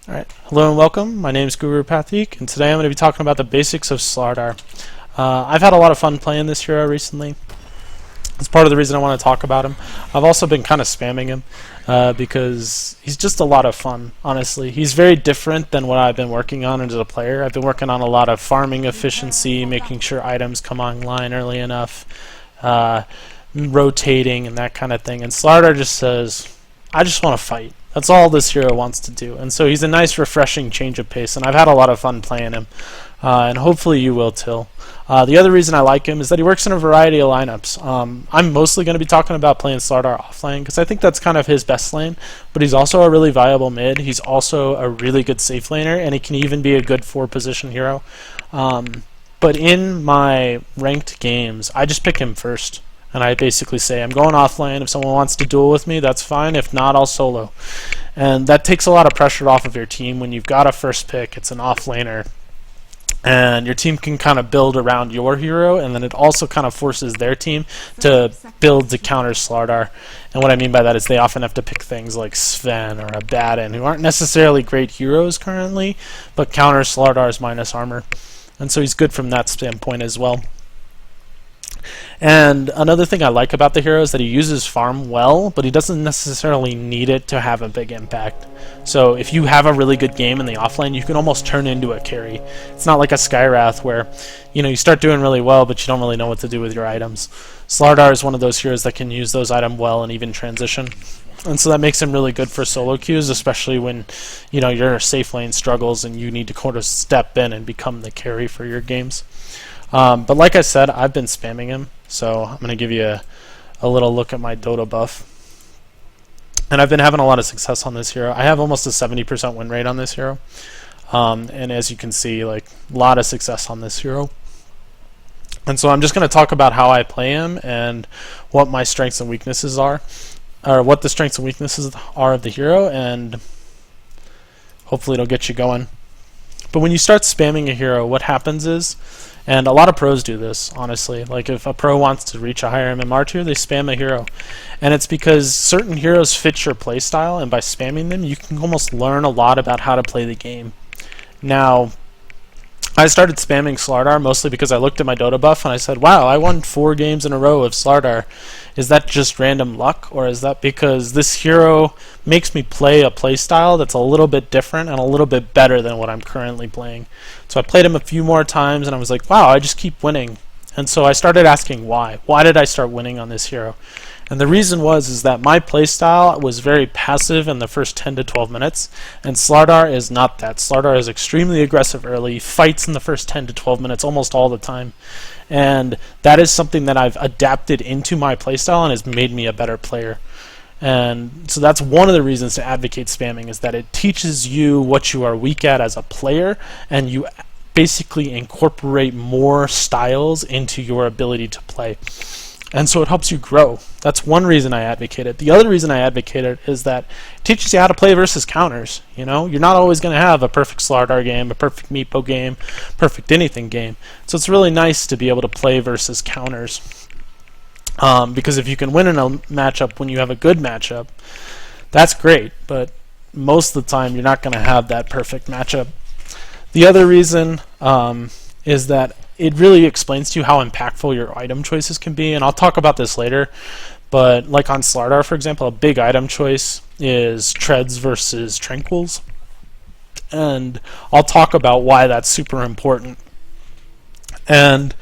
Alright, hello and welcome. My name is GuruPathik's, and today I'm going to be talking about the basics of Slardar. I've had a lot of fun playing this hero recently. That's part of the reason I want to talk about him. I've also been kind of spamming him because he's just a lot of fun, honestly. He's very different than what I've been working on as a player. I've been working on a lot of farming efficiency, making sure items come online early enough, rotating and that kind of thing. And Slardar just says, I just want to fight. That's all this hero wants to do. And so he's a nice, refreshing change of pace, and I've had a lot of fun playing him. And hopefully you will too. The other reason I like him is that he works in a variety of lineups. I'm mostly going to be talking about playing Slardar offlane because I think that's kind of his best lane, but he's also a really viable mid. He's also a really good safe laner, and he can even be a good 4-position hero. But in my ranked games, I just pick him first. And I basically say, I'm going offlane. If someone wants to duel with me, that's fine. If not, I'll solo. And that takes a lot of pressure off of your team when you've got a first pick, it's an offlaner, and your team can kind of build around your hero, and then it also kind of forces their team to build to counter Slardar. And what I mean by that is they often have to pick things like Sven or Abaddon, who aren't necessarily great heroes currently, but counter Slardar's minus armor. And so he's good from that standpoint as well. And another thing I like about the hero is that he uses farm well, but he doesn't necessarily need it to have a big impact. So if you have a really good game in the offlane, you can almost turn into a carry. It's not like a Skywrath where, you start doing really well, but you don't really know what to do with your items. Slardar is one of those heroes that can use those items well and even transition. And so that makes him really good for solo queues, especially when, your safe lane struggles and you need to kind of step in and become the carry for your games. But like I said, I've been spamming him, so I'm going to give you a little look at my Dota buff. And I've been having a lot of success on this hero. I have almost a 70% win rate on this hero. And as you can see, a lot of success on this hero. And so I'm just going to talk about how I play him and what my strengths and weaknesses are, or what the strengths and weaknesses are of the hero, and hopefully it'll get you going. But when you start spamming a hero, what happens is, and a lot of pros do this, honestly. Like if a pro wants to reach a higher MMR tier, they spam a hero. And it's because certain heroes fit your playstyle, and by spamming them, you can almost learn a lot about how to play the game. Now, I started spamming Slardar mostly because I looked at my Dota buff and I said, wow, I won 4 games in a row of Slardar. Is that just random luck, or is that because this hero makes me play a playstyle that's a little bit different and a little bit better than what I'm currently playing? So I played him a few more times and I was like, wow, I just keep winning. And so I started asking why. Why did I start winning on this hero? And the reason is that my playstyle was very passive in the first 10 to 12 minutes, and Slardar is not that. Slardar is extremely aggressive early, fights in the first 10 to 12 minutes almost all the time. And that is something that I've adapted into my playstyle and has made me a better player. And so that's one of the reasons to advocate spamming, is that it teaches you what you are weak at as a player, and you basically incorporate more styles into your ability to play. And so it helps you grow. That's one reason I advocate it. The other reason I advocate it is that it teaches you how to play versus counters. You're not always going to have a perfect Slardar game, a perfect Meepo game, perfect anything game. So it's really nice to be able to play versus counters. Because if you can win in a matchup when you have a good matchup, that's great. But most of the time, you're not going to have that perfect matchup. The other reason is that it really explains to you how impactful your item choices can be, and I'll talk about this later, but like on Slardar, for example, a big item choice is Treads versus Tranquils, and I'll talk about why that's super important. And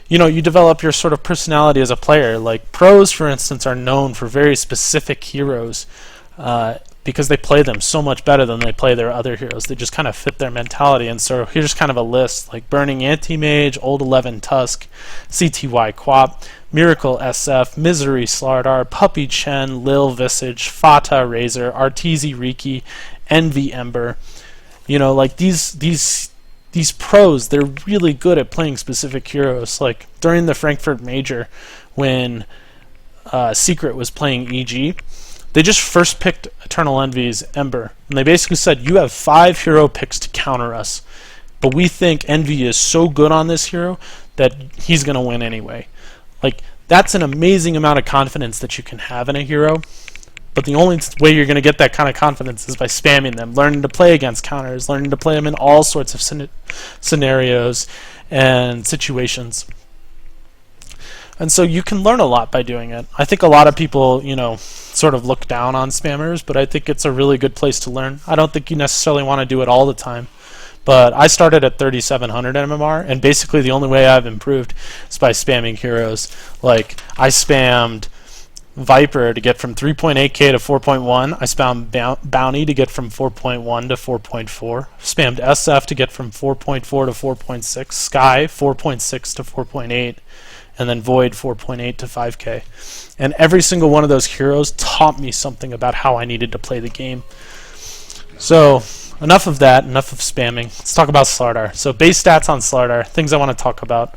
you develop your sort of personality as a player. Like pros, for instance, are known for very specific heroes, because they play them so much better than they play their other heroes. They just kind of fit their mentality. And so here's kind of a list, like Burning Anti-Mage, Old 11 Tusk, CTY Quap, Miracle SF, Misery Slardar, Puppy Chen, Lil Visage, Fata Razor, Arteezy Riki, Envy Ember. Like these pros, they're really good at playing specific heroes. Like during the Frankfurt Major, when Secret was playing EG, they just first picked Eternal Envy's Ember, and they basically said, you have 5 hero picks to counter us, but we think Envy is so good on this hero that he's going to win anyway. Like, that's an amazing amount of confidence that you can have in a hero, but the only way you're going to get that kind of confidence is by spamming them, learning to play against counters, learning to play them in all sorts of scenarios and situations. And so you can learn a lot by doing it. I think a lot of people, sort of look down on spammers, but I think it's a really good place to learn. I don't think you necessarily want to do it all the time. But I started at 3700 MMR, and basically the only way I've improved is by spamming heroes. Like, I spammed Viper to get from 3.8k to 4.1. I spammed Bounty to get from 4.1 to 4.4. Spammed SF to get from 4.4 to 4.6. Sky 4.6 to 4.8. And then Void 4.8 to 5k. And every single one of those heroes taught me something about how I needed to play the game. So, enough of that, enough of spamming. Let's talk about Slardar. So base stats on Slardar, things I want to talk about.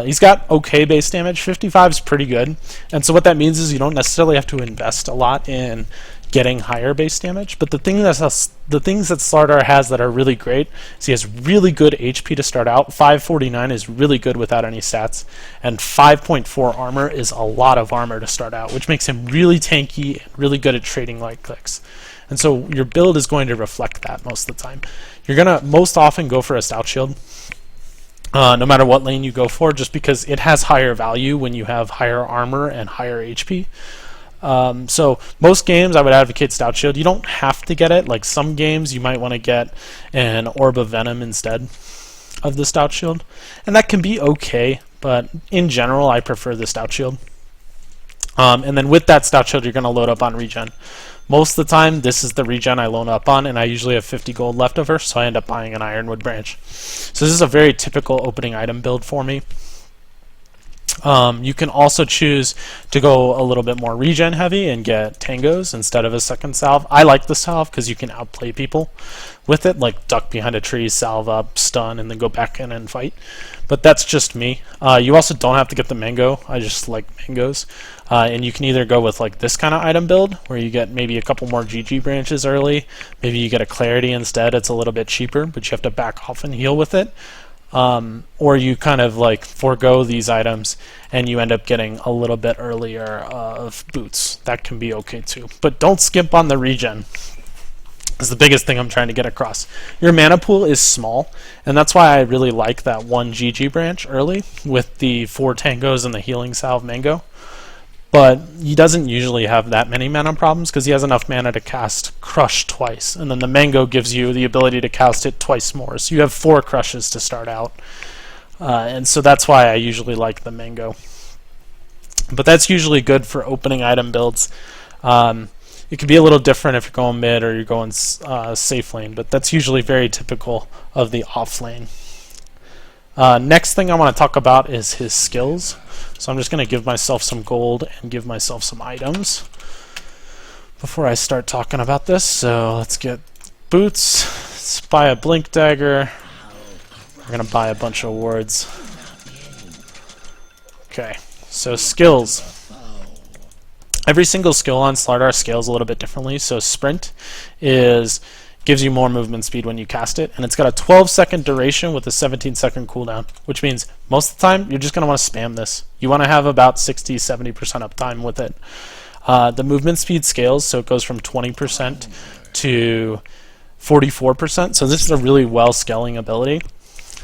He's got okay base damage. 55 is pretty good. And so what that means is you don't necessarily have to invest a lot in getting higher base damage. But the things that Slardar has that are really great is he has really good HP to start out. 549 is really good without any stats. And 5.4 armor is a lot of armor to start out, which makes him really tanky and really good at trading light clicks. And so your build is going to reflect that most of the time. You're going to most often go for a stout shield, no matter what lane you go for, just because it has higher value when you have higher armor and higher HP. So most games I would advocate stout shield. You don't have to get it. Like some games you might want to get an Orb of Venom instead of the stout shield. And that can be okay, but in general I prefer the stout shield. And then with that stout shield you're going to load up on regen. Most of the time, this is the regen I load up on, and I usually have 50 gold left over, so I end up buying an Ironwood branch. So this is a very typical opening item build for me. You can also choose to go a little bit more regen heavy and get tangos instead of a second salve. I like the salve because you can outplay people with it, like duck behind a tree, salve up, stun, and then go back in and fight. But that's just me. You also don't have to get the mango. I just like mangoes. And you can either go with like this kind of item build where you get maybe a couple more GG branches early. Maybe you get a clarity instead. It's a little bit cheaper, but you have to back off and heal with it. Or you kind of like forego these items and you end up getting a little bit earlier of boots. That can be okay too. But don't skimp on the regen. Is the biggest thing I'm trying to get across. Your mana pool is small, and that's why I really like that one GG branch early with the 4 tangos and the healing salve mango. But he doesn't usually have that many mana problems because he has enough mana to cast Crush twice, and then the mango gives you the ability to cast it twice more. So you have 4 crushes to start out, and so that's why I usually like the mango. But that's usually good for opening item builds. It can be a little different if you're going mid or you're going safe lane, but that's usually very typical of the off lane. Next thing I want to talk about is his skills. So I'm just going to give myself some gold and give myself some items before I start talking about this. So let's get boots. Let's buy a blink dagger. We're going to buy a bunch of wards. Okay, so skills. Every single skill on Slardar scales a little bit differently. So sprint gives you more movement speed when you cast it, and it's got a 12-second duration with a 17-second cooldown, which means most of the time you're just going to want to spam this. You want to have about 60-70% uptime with it. The movement speed scales, so it goes from 20% to 44%, so this is a really well-scaling ability.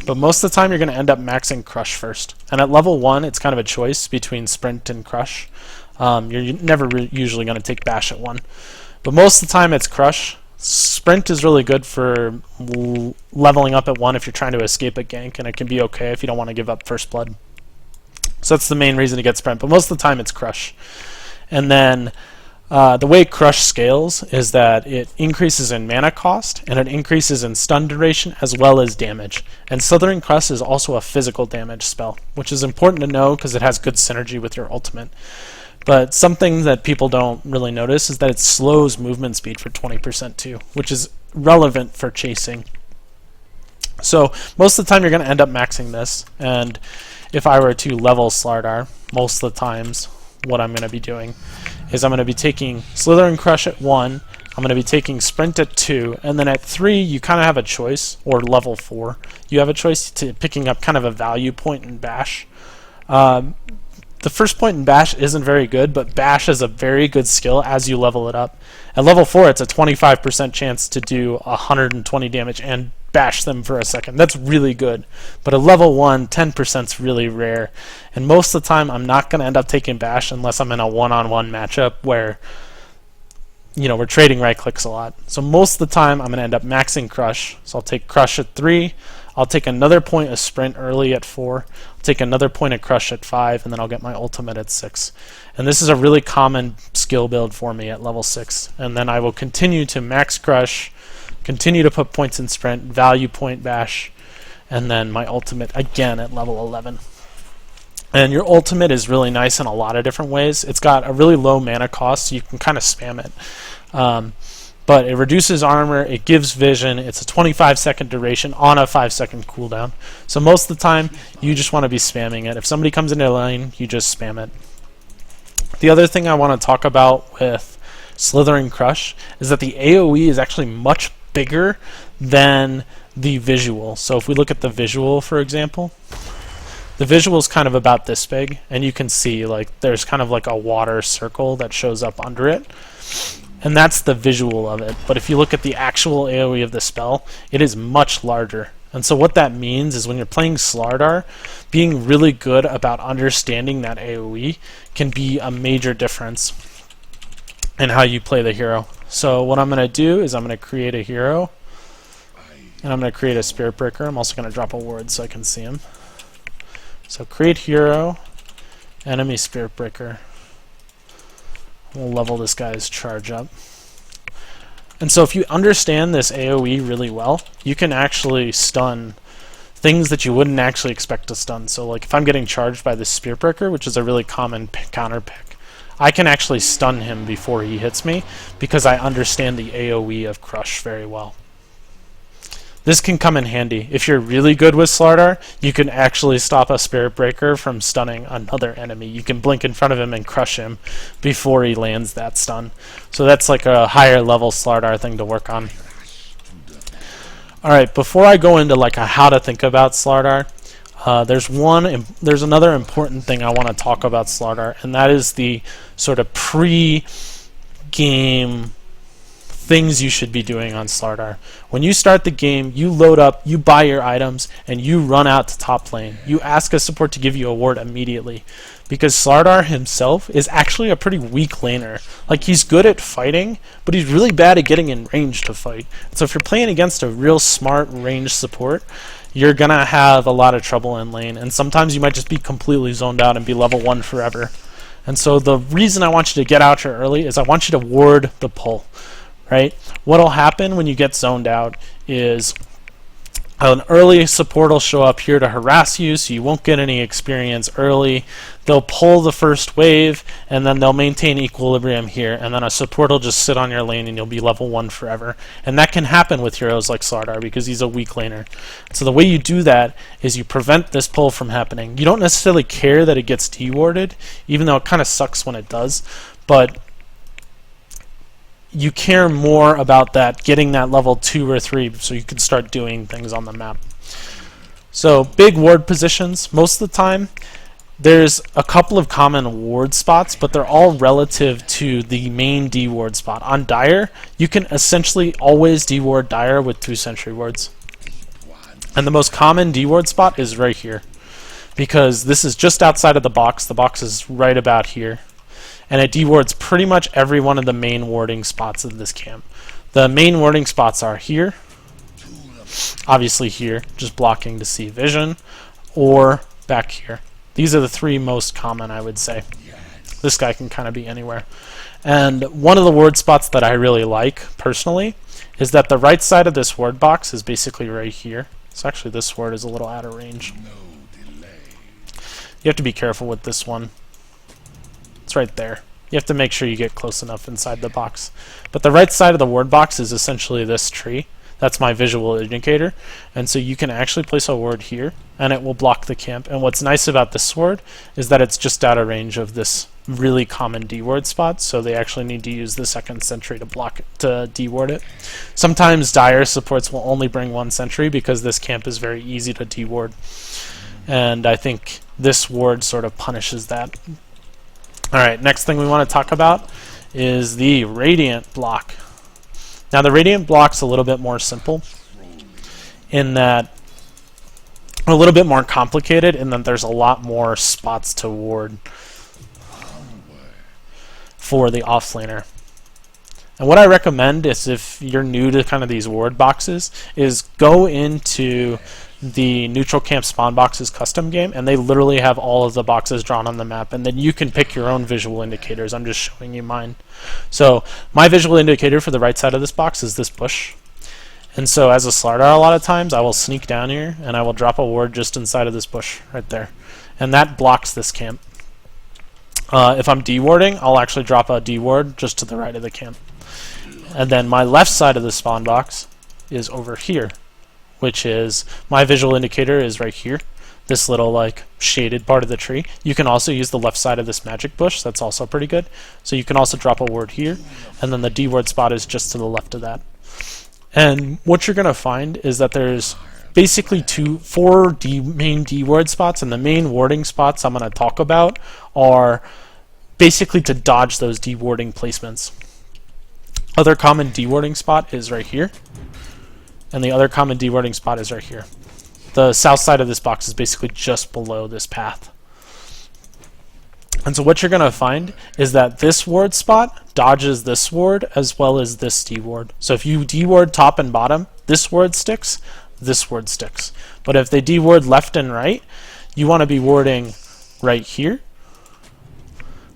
But most of the time you're going to end up maxing Crush first. And at level 1, it's kind of a choice between Sprint and Crush. You're never usually going to take Bash at 1. But most of the time it's Crush. Sprint is really good for leveling up at 1 if you're trying to escape a gank, and it can be okay if you don't want to give up First Blood. So that's the main reason to get Sprint, but most of the time it's Crush. And then the way Crush scales is that it increases in mana cost, and it increases in stun duration as well as damage. And Slithering Crust is also a physical damage spell, which is important to know because it has good synergy with your ultimate. But something that people don't really notice is that it slows movement speed for 20% too, which is relevant for chasing. So most of the time you're going to end up maxing this, and if I were to level Slardar, most of the times what I'm going to be doing is I'm going to be taking Slithering Crush at 1, I'm going to be taking Sprint at 2, and then at 3 you kind of have a choice, or level 4, you have a choice to picking up kind of a value point in Bash. the first point in Bash isn't very good, but Bash is a very good skill as you level it up. At level 4, it's a 25% chance to do 120 damage and bash them for a second. That's really good. But at level 1, 10% is really rare. And most of the time, I'm not going to end up taking Bash unless I'm in a one-on-one matchup where, you know, we're trading right clicks a lot. So most of the time, I'm going to end up maxing Crush. So I'll take Crush at 3. I'll take another point of Sprint early at 4. I'll take another point of Crush at 5, and then I'll get my ultimate at 6. And this is a really common skill build for me at level 6. And then I will continue to max Crush, continue to put points in Sprint, value point Bash, and then my ultimate again at level 11. And your ultimate is really nice in a lot of different ways. It's got a really low mana cost, so you can kind of spam it. But it reduces armor, it gives vision, it's a 25-second duration on a 5-second cooldown. So most of the time, you just want to be spamming it. If somebody comes into your lane, you just spam it. The other thing I want to talk about with Slithering Crush is that the AoE is actually much bigger than the visual. So if we look at the visual, for example, the visual is kind of about this big, and you can see like there's kind of like a water circle that shows up under it. And that's the visual of it. But if you look at the actual AoE of the spell, it is much larger. And so what that means is when you're playing Slardar, being really good about understanding that AoE can be a major difference in how you play the hero. So what I'm going to do is I'm going to create a hero, and I'm going to create a Spirit Breaker. I'm also going to drop a ward so I can see him. So create hero, enemy Spirit Breaker. We'll level this guy's charge up. And so if you understand this AoE really well, you can actually stun things that you wouldn't actually expect to stun. So like if I'm getting charged by this Spirit Breaker, which is a really common counter pick, I can actually stun him before he hits me because I understand the AoE of Crush very well. This can come in handy. If you're really good with Slardar, you can actually stop a Spirit Breaker from stunning another enemy. You can blink in front of him and crush him before he lands that stun. So that's like a higher level Slardar thing to work on. Alright, before I go into like how to think about Slardar, there's another important thing I want to talk about Slardar, and that is the sort of pre-game things you should be doing on Slardar. When you start the game, you load up, you buy your items, and you run out to top lane. You ask a support to give you a ward immediately, because Slardar himself is actually a pretty weak laner. Like, he's good at fighting, but he's really bad at getting in range to fight. So if you're playing against a real smart ranged support, you're gonna have a lot of trouble in lane, and sometimes you might just be completely zoned out and be level 1 forever. And so the reason I want you to get out here early is I want you to ward the pull. Right? What'll happen when you get zoned out is an early support will show up here to harass you, so you won't get any experience early. They'll pull the first wave, and then they'll maintain equilibrium here, and then a support will just sit on your lane and you'll be level 1 forever. And that can happen with heroes like Slardar because he's a weak laner. So the way you do that is you prevent this pull from happening. You don't necessarily care that it gets dewarded, even though it kind of sucks when it does, but you care more about that, getting that level 2 or 3 so you can start doing things on the map. So big ward positions, most of the time there's a couple of common ward spots, but they're all relative to the main D ward spot. On Dire, you can essentially always D-ward Dire with 2 sentry wards. And the most common D-ward spot is right here, because this is just outside of the box. The box is right about here. And it dewards pretty much every one of the main warding spots of this camp. The main warding spots are here, obviously here, just blocking to see vision, or back here. These are the 3 most common, I would say. This guy can kind of be anywhere. And one of the ward spots that I really like, personally, is that the right side of this ward box is basically right here. So actually this ward is a little out of range. You have to be careful with this one. It's right there. You have to make sure you get close enough inside the box. But the right side of the ward box is essentially this tree. That's my visual indicator. And so you can actually place a ward here, and it will block the camp. And what's nice about this ward is that it's just out of range of this really common D-ward spot, so they actually need to use the second sentry to block it, to D-ward it. Sometimes Dire supports will only bring 1 sentry because this camp is very easy to D-ward. and I think this ward sort of punishes that. Alright, next thing we want to talk about is the Radiant block. Now the Radiant block's a little bit more simple in that, a little bit more complicated in that there's a lot more spots to ward for the offlaner. And what I recommend is, if you're new to kind of these ward boxes, is go into the neutral camp spawn boxes custom game, and they literally have all of the boxes drawn on the map, and then you can pick your own visual indicators. I'm just showing you mine. So my visual indicator for the right side of this box is this bush. And so as a Slardar, a lot of times I will sneak down here and I will drop a ward just inside of this bush right there, and that blocks this camp. If I'm dewarding, I'll actually drop a deward just to the right of the camp. And then my left side of the spawn box is over here, which is, my visual indicator is right here, this little like shaded part of the tree. You can also use the left side of this magic bush, that's also pretty good. So you can also drop a ward here, and then the deward spot is just to the left of that. And what you're going to find is that there's basically four main deward spots, and the main warding spots I'm going to talk about are basically to dodge those dewarding placements. Other common dewarding spot is right here, and the other common dewarding spot is right here. The south side of this box is basically just below this path. And so what you're going to find is that this ward spot dodges this ward as well as this deward. So if you deward top and bottom, this ward sticks, this ward sticks. But if they deward left and right, you want to be warding right here,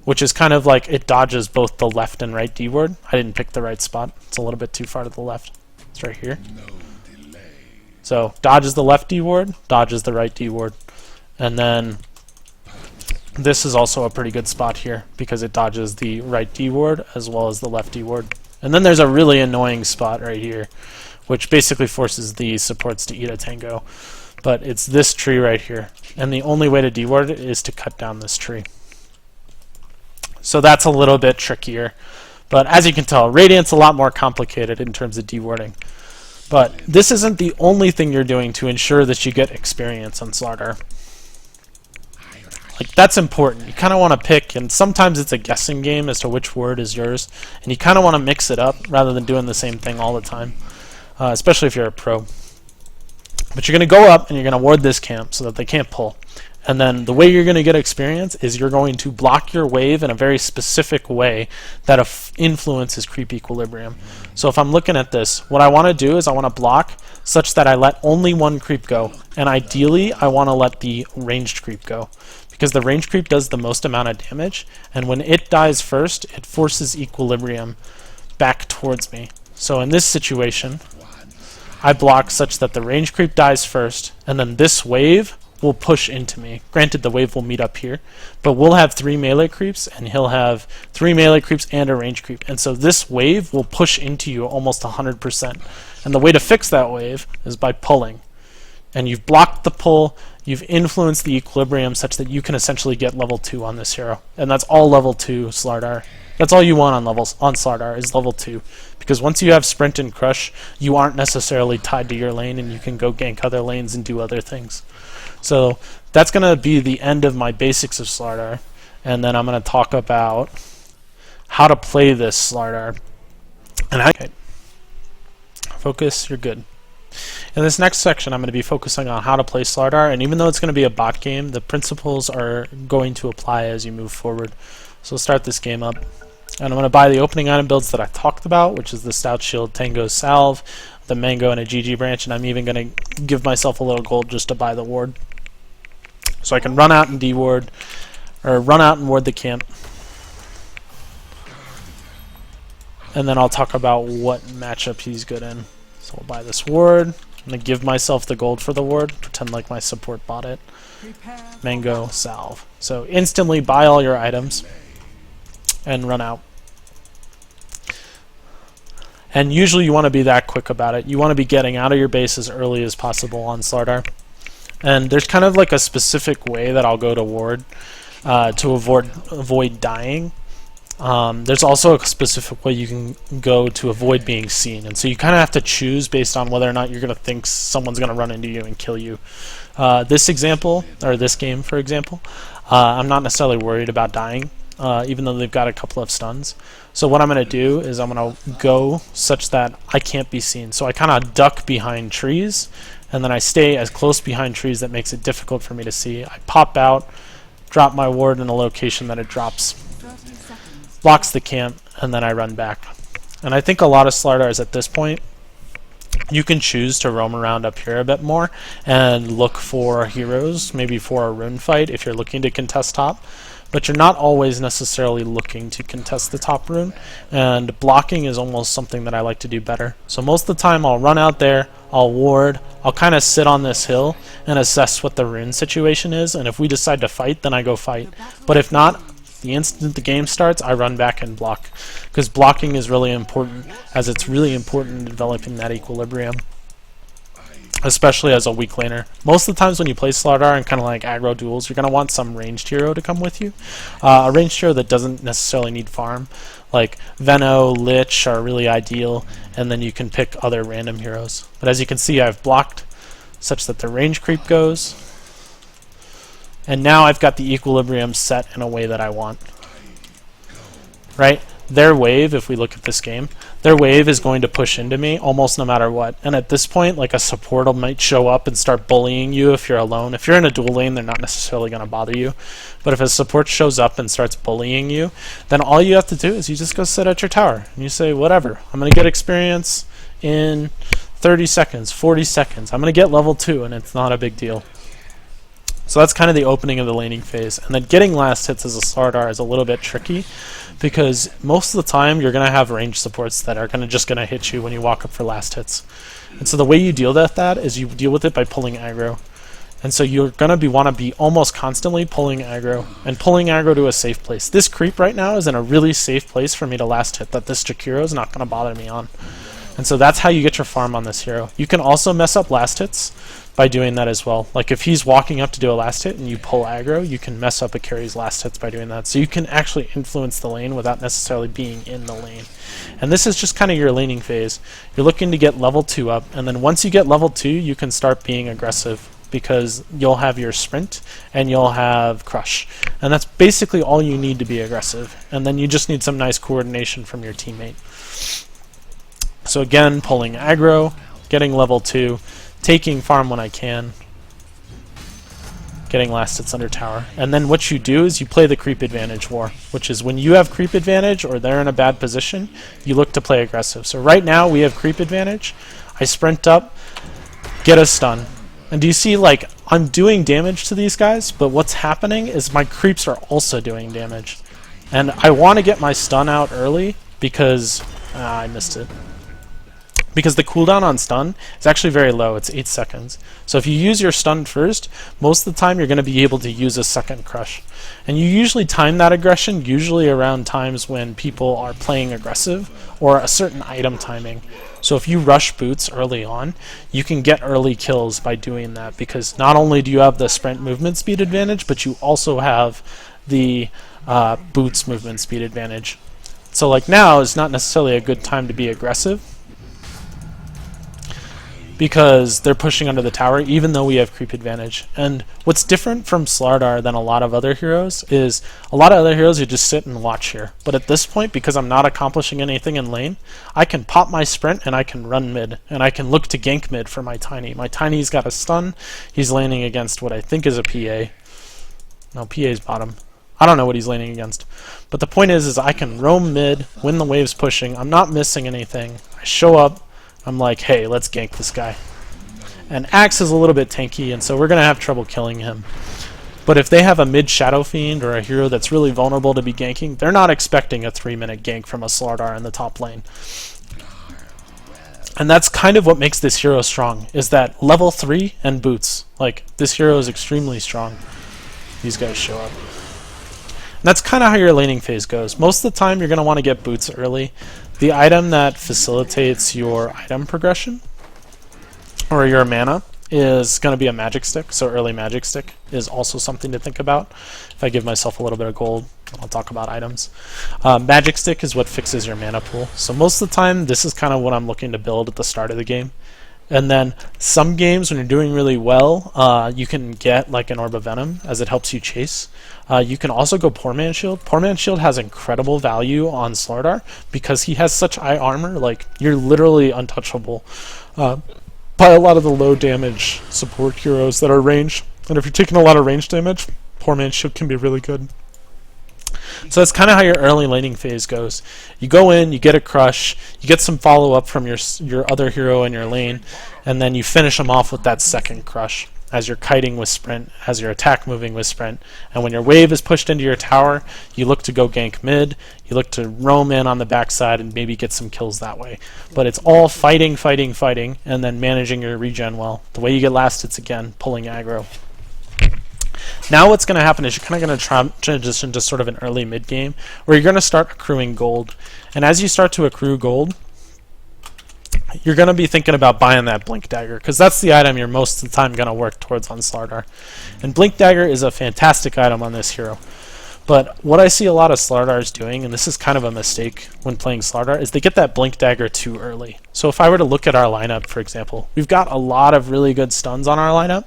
which is kind of like, it dodges both the left and right deward. I didn't pick the right spot. It's a little bit too far to the left. It's right here. So dodges the left deward, dodges the right deward. And then this is also a pretty good spot here because it dodges the right deward as well as the left deward. And then there's a really annoying spot right here, which basically forces the supports to eat a tango. But it's this tree right here. And the only way to deward it is to cut down this tree. So that's a little bit trickier. But as you can tell, Radiant's a lot more complicated in terms of dewarding. But this isn't the only thing you're doing to ensure that you get experience on Slardar. Like, that's important. You kind of want to pick, and sometimes it's a guessing game as to which word is yours, and you kind of want to mix it up rather than doing the same thing all the time, especially if you're a pro. But you're going to go up and you're going to ward this camp so that they can't pull. And then the way you're going to get experience is you're going to block your wave in a very specific way that influences creep equilibrium. So if I'm looking at this, what I want to do is I want to block such that I let only one creep go. And ideally, I want to let the ranged creep go, because the ranged creep does the most amount of damage. And when it dies first, it forces equilibrium back towards me. So in this situation, I block such that the ranged creep dies first, and then this wave will push into me. Granted, the wave will meet up here, but we'll have 3 melee creeps, and he'll have 3 melee creeps and a range creep. And so this wave will push into you almost 100%. And the way to fix that wave is by pulling. And you've blocked the pull, you've influenced the equilibrium such that you can essentially get level 2 on this hero. And that's all level 2 Slardar. That's all you want on Slardar is level 2. Because once you have sprint and crush, you aren't necessarily tied to your lane, and you can go gank other lanes and do other things. So that's going to be the end of my basics of Slardar, and then I'm going to talk about how to play this Slardar. And okay. Focus, you're good. In this next section, I'm going to be focusing on how to play Slardar, and even though it's going to be a bot game, the principles are going to apply as you move forward. So we'll start this game up, and I'm going to buy the opening item builds that I talked about, which is the Stout Shield, Tango Salve, the Mango, and a GG branch, and I'm even going to give myself a little gold just to buy the ward. So I can run out and deward, or run out and ward the camp. And then I'll talk about what matchup he's good in. So I'll buy this ward. I'm going to give myself the gold for the ward, pretend like my support bought it. Mango, Salve. So instantly buy all your items and run out. And usually you want to be that quick about it. You want to be getting out of your base as early as possible on Slardar. And there's kind of like a specific way that I'll go to ward to avoid dying. There's also a specific way you can go to avoid being seen, and so you kind of have to choose based on whether or not you're going to think someone's going to run into you and kill you. This example, or this game for example, I'm not necessarily worried about dying, even though they've got a couple of stuns. So what I'm going to do is I'm going to go such that I can't be seen. So I kind of duck behind trees, and then I stay as close behind trees that makes it difficult for me to see. I pop out, drop my ward in a location that it drops, blocks the camp, and then I run back. And I think a lot of Slardars at this point, you can choose to roam around up here a bit more and look for heroes, maybe for a rune fight if you're looking to contest top, but you're not always necessarily looking to contest the top rune, and blocking is almost something that I like to do better. So most of the time I'll run out there, I'll ward, I'll kind of sit on this hill and assess what the rune situation is, and if we decide to fight, then I go fight. But if not, the instant the game starts, I run back and block, because blocking is really important, as it's really important in developing that equilibrium, especially as a weak laner. Most of the times when you play Slardar and kind of like aggro duels, you're going to want some ranged hero to come with you. A ranged hero that doesn't necessarily need farm, like Veno, Lich are really ideal, and then you can pick other random heroes. But as you can see, I've blocked such that the range creep goes. And now I've got the equilibrium set in a way that I want. Right? Their wave, if we look at this game, their wave is going to push into me almost no matter what. And at this point, like a support might show up and start bullying you if you're alone. If you're in a dual lane, they're not necessarily going to bother you. But if a support shows up and starts bullying you, then all you have to do is you just go sit at your tower. And you say, whatever, I'm going to get experience in 30 seconds, 40 seconds. I'm going to get level 2, and it's not a big deal. So that's kind of the opening of the laning phase. And then getting last hits as a Slardar is a little bit tricky, because most of the time you're going to have range supports that are just going to hit you when you walk up for last hits. And so the way you deal with that is you deal with it by pulling aggro. And so you're going to want to be almost constantly pulling aggro, and pulling aggro to a safe place. This creep right now is in a really safe place for me to last hit that this Jakiro is not going to bother me on. And so that's how you get your farm on this hero. You can also mess up last hits by doing that as well. Like if he's walking up to do a last hit and you pull aggro, you can mess up a carry's last hits by doing that. So you can actually influence the lane without necessarily being in the lane. And this is just kind of your laning phase. You're looking to get level 2 up, and then once you get level 2, you can start being aggressive, because you'll have your sprint and you'll have crush. And that's basically all you need to be aggressive. And then you just need some nice coordination from your teammate. So again, pulling aggro, getting level 2, taking farm when I can, getting last hits under tower. And then what you do is you play the creep advantage war, which is when you have creep advantage or they're in a bad position, you look to play aggressive. So right now we have creep advantage. I sprint up, get a stun. And do you see, like, I'm doing damage to these guys, but what's happening is my creeps are also doing damage. And I want to get my stun out early because I missed it. Because the cooldown on stun is actually very low. It's 8 seconds. So if you use your stun first, most of the time you're going to be able to use a second crush. And you usually time that aggression usually around times when people are playing aggressive or a certain item timing. So if you rush boots early on, you can get early kills by doing that, because not only do you have the sprint movement speed advantage, but you also have the boots movement speed advantage. So like now is not necessarily a good time to be aggressive, because they're pushing under the tower, even though we have creep advantage. And what's different from Slardar than a lot of other heroes is a lot of other heroes you just sit and watch here. But at this point, because I'm not accomplishing anything in lane, I can pop my sprint and I can run mid, and I can look to gank mid for my Tiny. My Tiny's got a stun. He's laning against what I think is a PA. No, PA's bottom. I don't know what he's laning against. But the point is I can roam mid when the wave's pushing. I'm not missing anything. I show up. I'm like, hey, let's gank this guy. And Axe is a little bit tanky, and so we're going to have trouble killing him. But if they have a mid Shadow Fiend or a hero that's really vulnerable to be ganking, they're not expecting a 3-minute gank from a Slardar in the top lane. And that's kind of what makes this hero strong, is that level 3 and boots. Like, this hero is extremely strong. These guys show up. And that's kind of how your laning phase goes. Most of the time, you're going to want to get boots early. The item that facilitates your item progression, or your mana, is going to be a magic stick. So early magic stick is also something to think about. If I give myself a little bit of gold, I'll talk about items. Magic Stick is what fixes your mana pool. So most of the time, this is kind of what I'm looking to build at the start of the game. And then some games, when you're doing really well, you can get like an Orb of Venom, as it helps you chase. You can also go Poor Man's Shield. Poor Man's Shield has incredible value on Slardar because he has such high armor. Like, you're literally untouchable by a lot of the low damage support heroes that are ranged. And if you're taking a lot of range damage, Poor Man's Shield can be really good. So that's kind of how your early laning phase goes. You go in, you get a crush, you get some follow-up from your other hero in your lane, and then you finish them off with that second crush as you're kiting with sprint, as your attack moving with sprint. And when your wave is pushed into your tower, you look to go gank mid, you look to roam in on the backside and maybe get some kills that way. But it's all fighting, fighting, fighting, and then managing your regen well. The way you get last hits, again, pulling aggro. Now what's going to happen is you're kind of going to transition to sort of an early mid game where you're going to start accruing gold. And as you start to accrue gold, you're going to be thinking about buying that Blink Dagger because that's the item you're most of the time going to work towards on Slardar. And Blink Dagger is a fantastic item on this hero. But what I see a lot of Slardars doing, and this is kind of a mistake when playing Slardar, is they get that Blink Dagger too early. So if I were to look at our lineup, for example, we've got a lot of really good stuns on our lineup,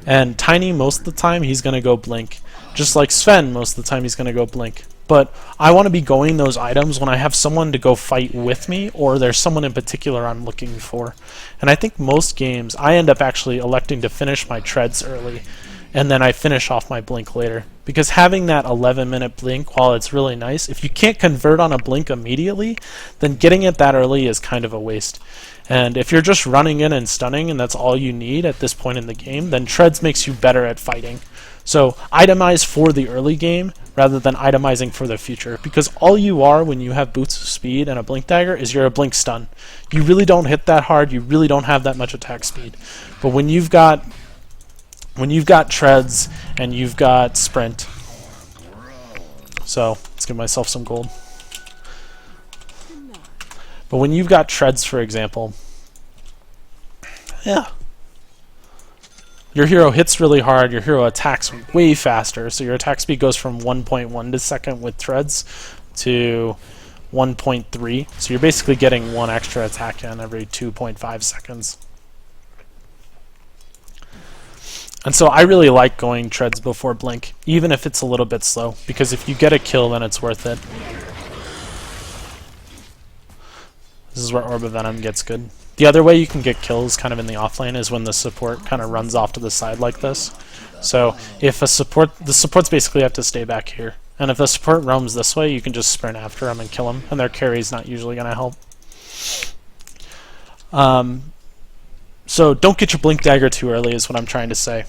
and Tiny, most of the time, he's going to go Blink. Just like Sven, most of the time, he's going to go Blink. But I want to be going those items when I have someone to go fight with me, or there's someone in particular I'm looking for. And I think most games, I end up actually electing to finish my treads early, and then I finish off my blink later. Because having that 11-minute blink, while it's really nice, if you can't convert on a blink immediately, then getting it that early is kind of a waste. And if you're just running in and stunning and that's all you need at this point in the game, then treads makes you better at fighting. So itemize for the early game rather than itemizing for the future, because all you are when you have boots of speed and a blink dagger is you're a blink stun. You really don't hit that hard, you really don't have that much attack speed. But when you've got treads and you've got sprint, so let's give myself some gold. But when you've got treads, for example, yeah, your hero hits really hard, your hero attacks way faster, so your attack speed goes from 1.1 second with treads to 1.3, so you're basically getting one extra attack in every 2.5 seconds. And so I really like going treads before blink, even if it's a little bit slow, because if you get a kill, then it's worth it. This is where Orb of Venom gets good. The other way you can get kills kind of in the offlane is when the support kind of runs off to the side like this. So if the supports basically have to stay back here. And if the support roams this way, you can just sprint after them and kill them, and their carry's not usually going to help. So don't get your blink dagger too early is what I'm trying to say.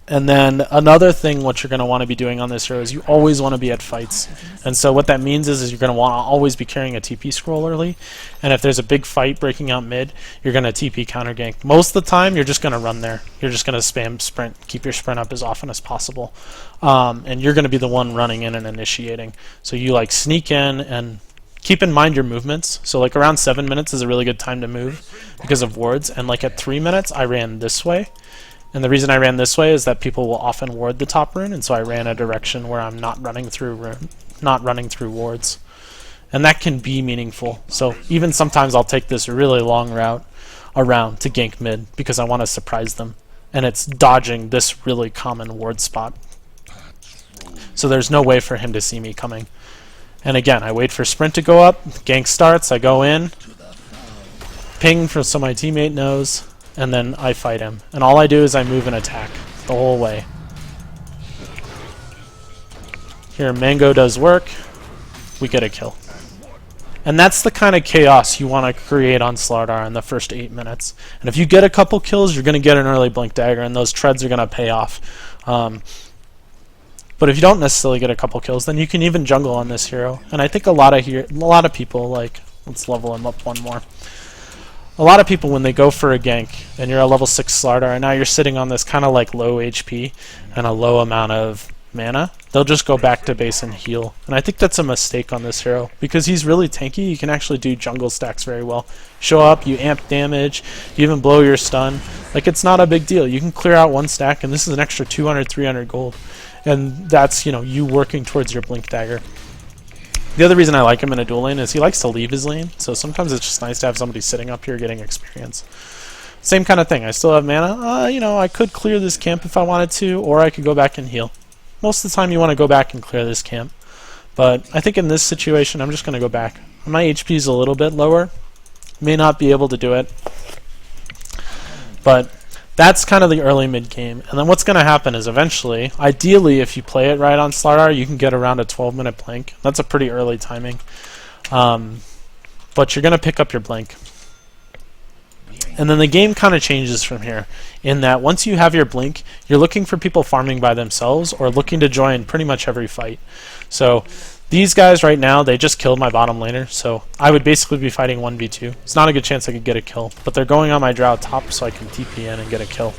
And then another thing what you're going to want to be doing on this hero is you always want to be at fights. And so what that means is you're going to want to always be carrying a TP scroll early. And if there's a big fight breaking out mid, you're going to TP counter gank. Most of the time, you're just going to run there. You're just going to spam sprint, keep your sprint up as often as possible. And you're going to be the one running in and initiating. So you like sneak in and keep in mind your movements. So like around 7 minutes is a really good time to move because of wards. And like at 3 minutes, I ran this way. And the reason I ran this way is that people will often ward the top rune, and so I ran a direction where I'm not running through wards. And that can be meaningful. So even sometimes I'll take this really long route around to gank mid because I want to surprise them. And it's dodging this really common ward spot. So there's no way for him to see me coming. And again, I wait for sprint to go up, gank starts, I go in, ping so my teammate knows, and then I fight him. And all I do is I move and attack the whole way. Here, Mango does work. We get a kill. And that's the kind of chaos you want to create on Slardar in the first 8 minutes. And if you get a couple kills, you're going to get an early blink dagger, and those treads are going to pay off. But if you don't necessarily get a couple kills, then you can even jungle on this hero. And I think a lot of people, like, let's level him up one more. A lot of people, when they go for a gank, and you're a level 6 Slardar, and now you're sitting on this kind of like low HP and a low amount of mana, they'll just go back to base and heal. And I think that's a mistake on this hero, because he's really tanky. You can actually do jungle stacks very well. Show up, you amp damage, you even blow your stun. Like, it's not a big deal. You can clear out one stack, and this is an extra 200, 300 gold. and that's, you know, you working towards your blink dagger. The other reason I like him in a dual lane is he likes to leave his lane, so sometimes it's just nice to have somebody sitting up here getting experience. Same kind of thing. I still have mana. You know, I could clear this camp if I wanted to, or I could go back and heal. Most of the time you want to go back and clear this camp, but I think in this situation I'm just going to go back. My HP is a little bit lower. May not be able to do it, but that's kind of the early mid game. And then what's going to happen is eventually, ideally if you play it right on Slardar, you can get around a 12-minute blink. That's a pretty early timing, but you're going to pick up your blink. And then the game kind of changes from here, in that once you have your blink, you're looking for people farming by themselves or looking to join pretty much every fight. So these guys right now, they just killed my bottom laner, so I would basically be fighting 1v2. It's not a good chance I could get a kill, but they're going on my drow top so I can TP in and get a kill.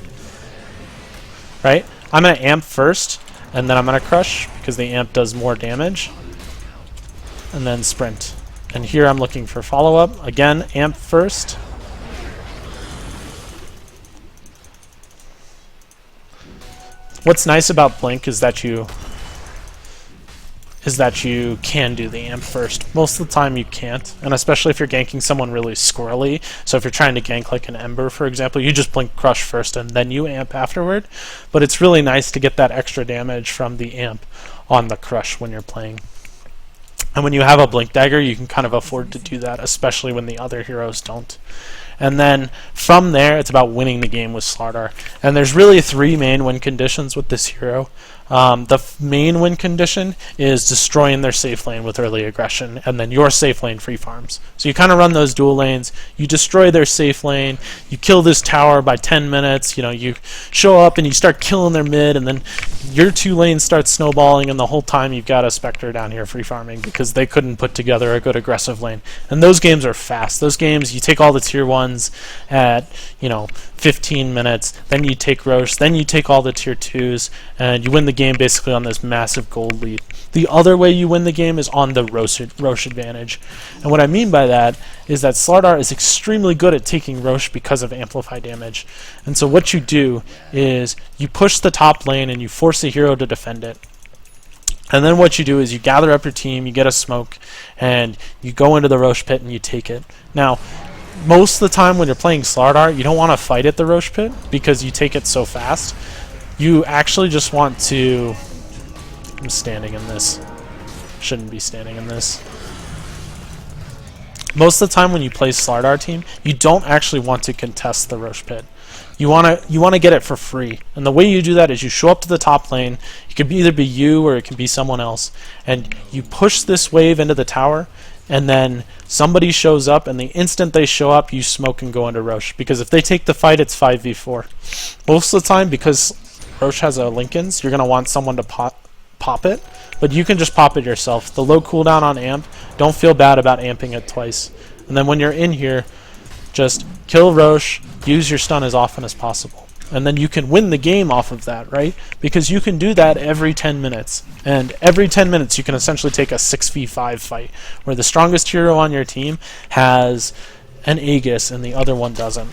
Right? I'm going to amp first, and then I'm going to crush, because the amp does more damage, and then sprint. And here I'm looking for follow-up. Again, amp first. What's nice about blink is that you can do the amp first. Most of the time you can't, and especially if you're ganking someone really squirrely. So if you're trying to gank like an Ember, for example, you just blink crush first and then you amp afterward. But it's really nice to get that extra damage from the amp on the crush when you're playing. And when you have a blink dagger, you can kind of afford to do that, especially when the other heroes don't. And then from there, it's about winning the game with Slardar. And there's really 3 main win conditions with this hero. The main win condition is destroying their safe lane with early aggression, and then your safe lane free farms. So you kind of run those dual lanes, you destroy their safe lane, you kill this tower by 10 minutes, you know, you show up and you start killing their mid, and then your 2 lanes start snowballing, and the whole time you've got a Spectre down here free farming because they couldn't put together a good aggressive lane. And those games are fast. Those games, you take all the tier 1s at, you know, 15 minutes, then you take Roche, then you take all the tier 2s, and you win the game basically on this massive gold lead. The other way you win the game is on the Roche advantage. And what I mean by that is that Slardar is extremely good at taking Roche because of amplify damage. And so what you do is you push the top lane and you force a hero to defend it. And then what you do is you gather up your team, you get a smoke, and you go into the Roche pit and you take it. Now, most of the time when you're playing Slardar, you don't want to fight at the Roche pit because you take it so fast. You actually just want to... I'm standing in this. Shouldn't be standing in this. Most of the time when you play Slardar team, you don't actually want to contest the Roche pit. You want to get it for free. And the way you do that is you show up to the top lane. It could either be you or it can be someone else. And you push this wave into the tower, and then somebody shows up, and the instant they show up, you smoke and go into Roche. Because if they take the fight, it's 5v4. Most of the time, because Roche has a Linken's, you're going to want someone to pop it, but you can just pop it yourself. The low cooldown on amp, don't feel bad about amping it twice. And then when you're in here, just kill Roche, use your stun as often as possible. And then you can win the game off of that, right? Because you can do that every 10 minutes. And every 10 minutes you can essentially take a 6v5 fight, where the strongest hero on your team has an Aegis and the other one doesn't.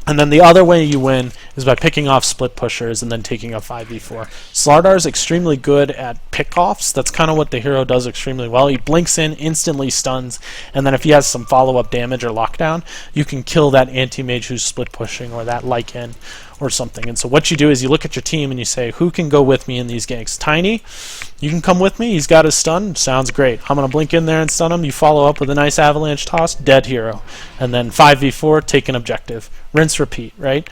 And then the other way you win is by picking off split pushers and then taking a 5v4. Slardar is extremely good at pickoffs. That's kind of what the hero does extremely well. He blinks in, instantly stuns, and then if he has some follow-up damage or lockdown, you can kill that anti-mage who's split pushing or that Lycan or something. And so what you do is you look at your team and you say, who can go with me in these ganks? Tiny, you can come with me. He's got his stun. Sounds great. I'm going to blink in there and stun him. You follow up with a nice avalanche toss. Dead hero. And then 5v4, take an objective. Rinse, repeat, right?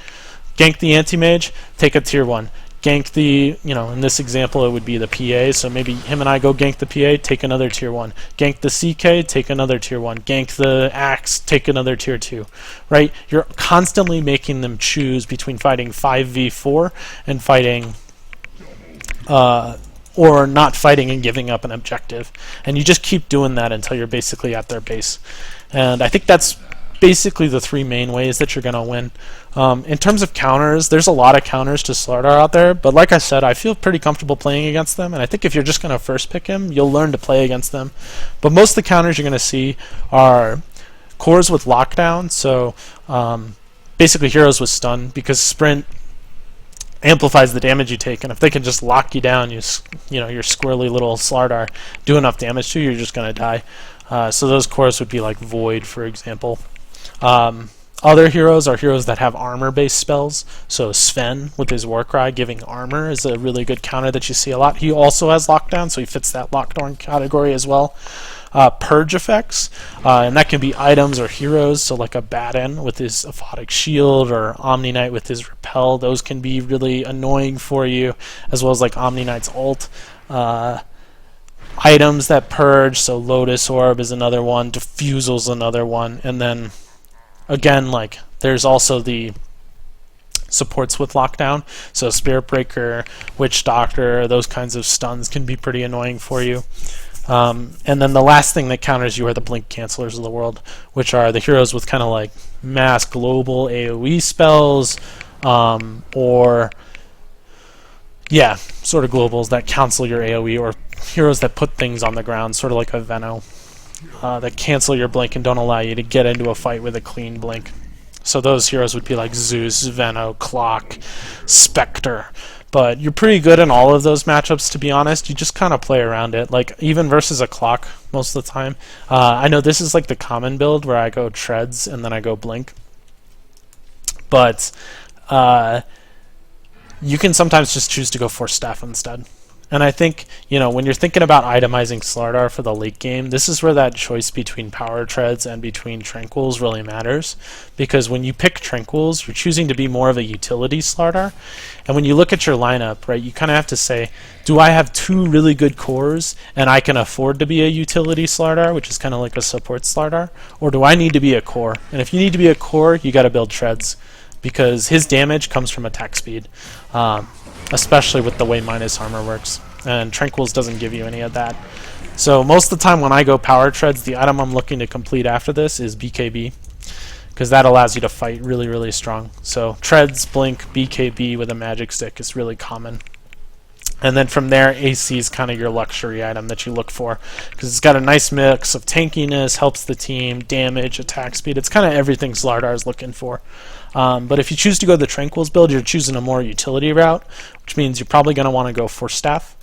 Gank the anti-mage, take a tier 1. Gank the, you know, in this example it would be the PA, so maybe him and I go gank the PA, take another tier 1. Gank the CK, take another tier 1. Gank the Axe, take another tier 2. Right? You're constantly making them choose between fighting 5v4 and fighting or not fighting and giving up an objective. And you just keep doing that until you're basically at their base. And I think that's basically the 3 main ways that you're going to win. In terms of counters, there's a lot of counters to Slardar out there, but like I said, I feel pretty comfortable playing against them, and I think if you're just going to first pick him, you'll learn to play against them. But most of the counters you're going to see are cores with lockdown, so basically heroes with stun, because sprint amplifies the damage you take, and if they can just lock you down, your squirrely little Slardar do enough damage to you, you're just going to die. So those cores would be like Void, for example. Other heroes are heroes that have armor-based spells. So Sven, with his Warcry giving armor, is a really good counter that you see a lot. He also has Lockdown, so he fits that Lockdown category as well. Purge Effects, and that can be items or heroes, so like a Baden with his Aphotic Shield or Omni Knight with his Repel. Those can be really annoying for you, as well as like Omni Knight's ult. Items that purge, so Lotus Orb is another one, Diffusal's another one, and then again, like, there's also the supports with lockdown, so Spirit Breaker, Witch Doctor, those kinds of stuns can be pretty annoying for you. And then the last thing that counters you are the blink cancelers of the world, which are the heroes with kind of like mass global AoE spells, or yeah, sort of globals that cancel your AoE, or heroes that put things on the ground, sort of like a Veno. That cancel your blink and don't allow you to get into a fight with a clean blink. So those heroes would be like Zeus, Veno, Clock, Spectre. But you're pretty good in all of those matchups, to be honest. You just kind of play around it. Like, even versus a Clock most of the time. I know this is like the common build where I go Treads and then I go Blink. But you can sometimes just choose to go Force Staff instead. And I think, when you're thinking about itemizing Slardar for the late game, this is where that choice between Power Treads and between Tranquils really matters. Because when you pick Tranquils, you're choosing to be more of a utility Slardar. And when you look at your lineup, right, you kind of have to say, do I have two really good cores and I can afford to be a utility Slardar, which is kind of like a support Slardar? Or do I need to be a core? And if you need to be a core, you got to build Treads. Because his damage comes from attack speed. Especially with the way minus armor works, and Tranquils doesn't give you any of that. So most of the time when I go Power Treads, the item I'm looking to complete after this is BKB, because that allows you to fight really, really strong. So Treads, Blink, BKB with a Magic Stick is really common. And then from there, AC is kind of your luxury item that you look for, because it's got a nice mix of tankiness, helps the team, damage, attack speed. It's kind of everything Slardar is looking for. But if you choose to go the Tranquils build, you're choosing a more utility route, which means you're probably going to want to go Force Staff.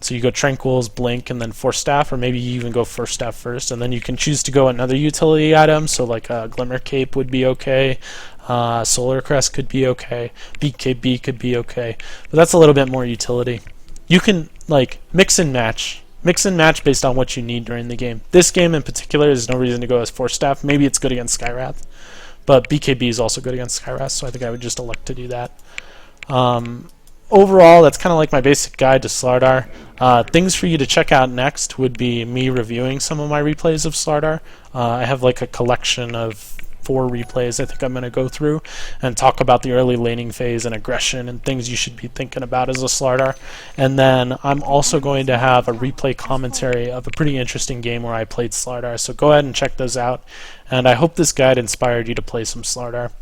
So you go Tranquils, Blink, and then Force Staff, or maybe you even go Force Staff first, and then you can choose to go another utility item, so like a Glimmer Cape would be okay, Solar Crest could be okay, BKB could be okay, but that's a little bit more utility. You can like mix and match based on what you need during the game. This game in particular, there's no reason to go as Force Staff. Maybe it's good against Skywrath, but BKB is also good against Skywrath, so I think I would just elect to do that. Overall, that's kind of like my basic guide to Slardar. Things for you to check out next would be me reviewing some of my replays of Slardar. I have like a collection of 4 replays I think I'm going to go through and talk about the early laning phase and aggression and things you should be thinking about as a Slardar. And then I'm also going to have a replay commentary of a pretty interesting game where I played Slardar, so go ahead and check those out. And I hope this guide inspired you to play some Slardar.